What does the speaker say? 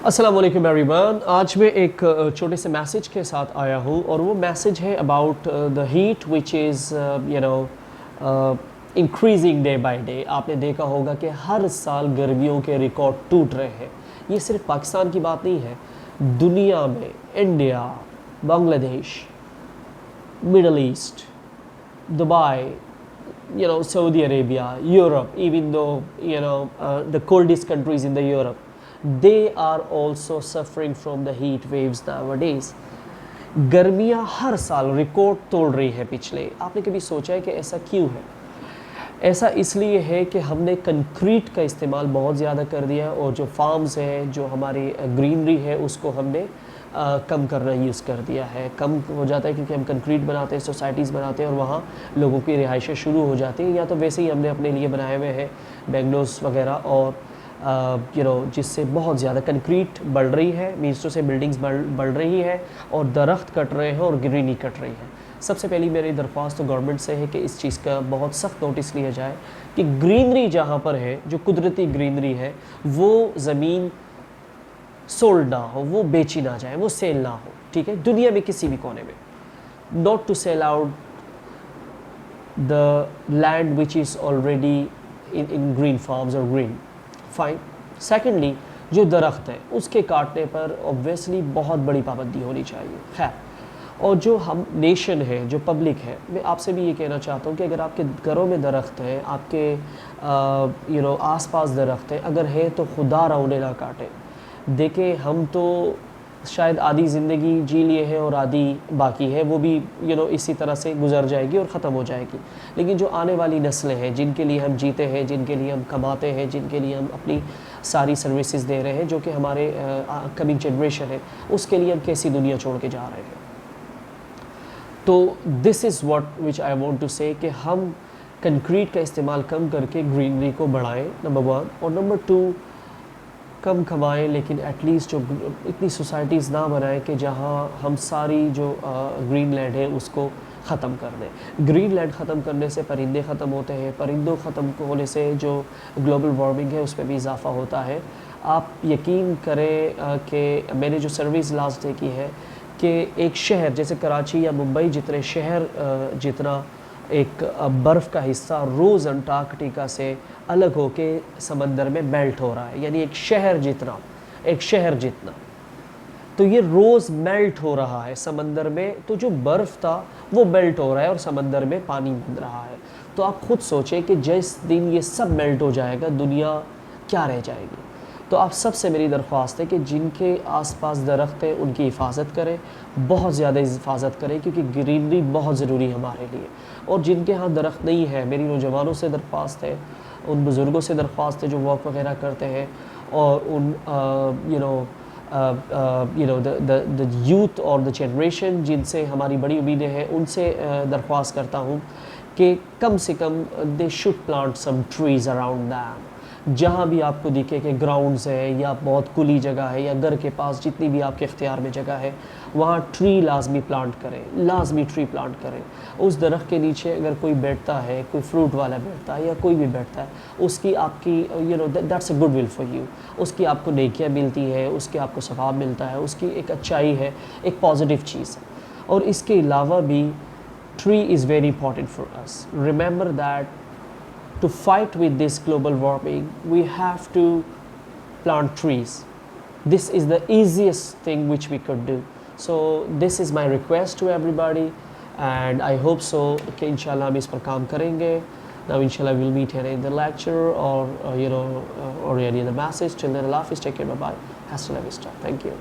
अस्सलाम वालेकुम एवरीवन। आज मैं एक छोटे से मैसेज के साथ आया हूँ और वो मैसेज है about the heat which is increasing day by day. आपने देखा होगा कि हर साल गर्मियों के रिकॉर्ड टूट रहे हैं। ये सिर्फ पाकिस्तान की बात नहीं है, दुनिया में India, Bangladesh, middle east, Dubai, Saudi Arabia, Europe, even though the coldest countries in the Europe, they are also suffering from the heat waves nowadays. गर्मियाँ हर साल रिकॉर्ड तोड़ रही है पिछले। आपने कभी सोचा है कि ऐसा क्यों है? ऐसा इसलिए है कि हमने कंक्रीट का इस्तेमाल बहुत ज़्यादा कर दिया और जो फार्म्स हैं, जो हमारी ग्रीनरी है, उसको हमने कम करना यूज़ कर दिया है। कम हो जाता है क्योंकि हम कंक्रीट बनाते हैं, सोसाइटीज़ बनाते हैं और वहाँ लोगों की रिहाइशें शुरू हो जाती हैं, या तो वैसे ही हमने अपने लिए बनाए हुए हैं बेंगलोस वगैरह, और जिससे बहुत ज़्यादा कंक्रीट बढ़ रही है, मीन्स से बिल्डिंग्स बढ़ रही है और दरख्त कट रहे हैं और ग्रीनरी कट रही है। सबसे पहली मेरी दरख्वास्त तो गवर्नमेंट से है कि इस चीज़ का बहुत सख्त नोटिस लिया जाए कि ग्रीनरी जहाँ पर है, जो कुदरती ग्रीनरी है, वो ज़मीन सोल्ड ना हो, वो बेची ना जाए, वो सेल ना हो। ठीक है, दुनिया में किसी भी कोने में, not to sell out the land which is already in green farms और ग्रीन, फाइन। सेकेंडली, जो दरख्त है उसके काटने पर ऑब्वियसली बहुत बड़ी पाबंदी होनी चाहिए। खैर, और जो हम नेशन है, जो पब्लिक है, मैं आपसे भी ये कहना चाहता हूँ कि अगर आपके घरों में दरख्त हैं, आपके आसपास दरख्त है, अगर है तो खुदा रहा उन्हें ना काटें। देखें, हम तो शायद आधी ज़िंदगी जी लिए हैं और आधी बाकी है, वो भी इसी तरह से गुजर जाएगी और ख़त्म हो जाएगी। लेकिन जो आने वाली नस्लें हैं, जिनके लिए हम जीते हैं, जिनके लिए हम कमाते हैं, जिनके लिए हम अपनी सारी सर्विसेज दे रहे हैं, जो कि हमारे कमिंग जनरेशन है, उसके लिए हम कैसी दुनिया छोड़ के जा रहे हैं। तो this is what which I want to say कि हम कंक्रीट का इस्तेमाल कम करके ग्रीनरी को बढ़ाएं, नंबर वन, और नंबर टू, कम कमाएं लेकिन एटलीस्ट जो इतनी सोसाइटीज़ ना बनाएं कि जहां हम सारी जो ग्रीन लैंड है उसको ख़त्म कर दें। ग्रीन लैंड ख़त्म करने से परिंदे ख़त्म होते हैं, परिंदों ख़त्म होने से जो ग्लोबल वार्मिंग है उस पर भी इजाफ़ा होता है। आप यकीन करें कि मैंने जो सर्विस लास्ट डे की है कि एक शहर जैसे कराची या मुंबई जितने शहर जितना एक बर्फ़ का हिस्सा रोज़ अंटार्कटिका से अलग होके समंदर में मेल्ट हो रहा है, यानी एक शहर जितना, तो ये रोज़ मेल्ट हो रहा है समंदर में। तो जो बर्फ़ था वो मेल्ट हो रहा है और समंदर में पानी बन रहा है। तो आप खुद सोचें कि जिस दिन ये सब मेल्ट हो जाएगा, दुनिया क्या रह जाएगी। तो आप सबसे मेरी दरख्वास्त है कि जिनके आसपास दरख्त हैं उनकी हिफाजत करें, बहुत ज़्यादा हिफाजत करें, क्योंकि ग्रीनरी बहुत ज़रूरी है हमारे लिए। और जिनके यहाँ दरख्त नहीं है, मेरी नौजवानों से दरख्वास्त है, उन बुज़ुर्गों से दरख्वास्त है जो वॉक वगैरह करते हैं, और उन द यूथ और द जनरेशन जिनसे हमारी बड़ी उम्मीदें हैं, उनसे दरख्वास्त करता हूँ कि कम से कम they should plant some trees around them. जहाँ भी आपको दिखे कि ग्राउंड्स है या बहुत खुली जगह है या घर के पास जितनी भी आपके इख्तियार में जगह है, वहाँ ट्री लाजमी प्लांट करें, लाजमी ट्री प्लांट करें। उस दरख्त के नीचे अगर कोई बैठता है, कोई फ्रूट वाला बैठता है या कोई भी बैठता है, उसकी आपकी that's a good will for you. उसकी आपको नेकियाँ मिलती है, उसके आपको सवाब मिलता है, उसकी एक अच्छाई है, एक पॉजिटिव चीज़ है। और इसके अलावा भी tree is very important for us. Remember that to fight with this global warming, we have to plant trees. This is the easiest thing which we could do. So this is my request to everybody, and I hope so कि इंशाल्लाह हम इस पर काम करेंगे। Now inshallah we'll meet here in the lecture or or any other message. Till then, Allah Hafiz, take care, bye bye, hasta la vista, thank you.